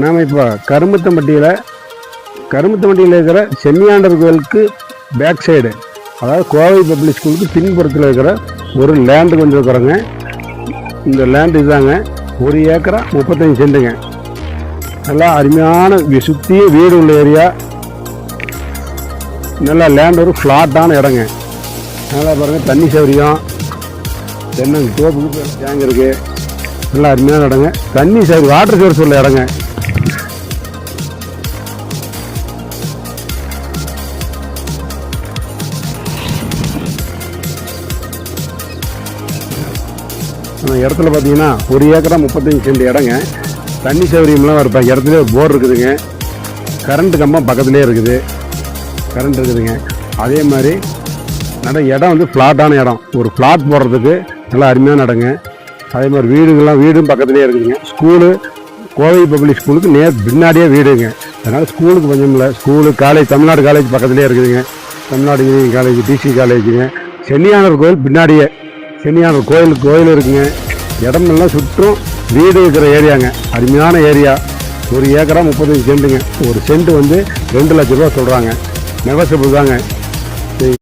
நாம் இப்போ கருமத்தம்பட்டியில் இருக்கிற சென்னியாண்டர் கோயிலுக்கு பேக் சைடு, அதாவது கோவை பப்ளிக் ஸ்கூலுக்கு பின்புறத்தில் இருக்கிற ஒரு லேண்டுக்கு வந்துருக்குறோங்க. இந்த லேண்டு இதுதாங்க. 1 ஏக்கரா 35 சென்ட்டுங்க. நல்லா அருமையான சுற்றி வீடு உள்ள ஏரியா. நல்லா லேண்ட் ஒரு ஃப்ளாட்டான இடங்க. நல்லா பாருங்கள், தண்ணி சௌகரியம், தென்னை தோப்புக்கு டேங்க் இருக்குது. நல்லா அருமையான இடங்க. தண்ணி சௌகரியம், வாட்டர் சோர்ஸ் உள்ள இடங்க. அந்த இடத்துல பார்த்தீங்கன்னா 1 ஏக்கரா 35 சென்ட் இடங்க. தண்ணி சௌகரியம்லாம் இருப்பாங்க. இடத்துல ஒரு போர் இருக்குதுங்க. கரண்ட் கம்பம் பக்கத்துலேயே இருக்குது. கரண்ட் இருக்குதுங்க. அதே மாதிரி இடம் வந்து ஃப்ளாட்டான இடம். ஒரு ஃப்ளாட் போடுறதுக்கு நல்லா அருமையான இடங்க. அதே மாதிரி வீடும் பக்கத்துலேயே இருக்குதுங்க. ஸ்கூலு கோவை பப்ளிக் ஸ்கூலுக்கு பின்னாடியே வீடுங்க. அதனால் ஸ்கூலுக்கு கொஞ்சம் இல்லை. ஸ்கூலு காலேஜ், தமிழ்நாடு காலேஜ் பக்கத்துலேயே இருக்குதுங்க. தமிழ்நாடு இன்ஜினியரிங் காலேஜ், டிசி காலேஜுங்க. சென்னியாண்டர் கோயில் பின்னாடியே சென்னியாண்டர் கோயில் இருக்குங்க. இடமெல்லாம் சுற்றும் வீடு இருக்கிற ஏரியாங்க. அருமையான ஏரியா. 1 ஏக்கரா 35 சென்ட்டுங்க. ஒரு சென்ட் வந்து 2 லட்ச ரூபா சொல்கிறாங்க. நெகோசியபிள் தாங்க.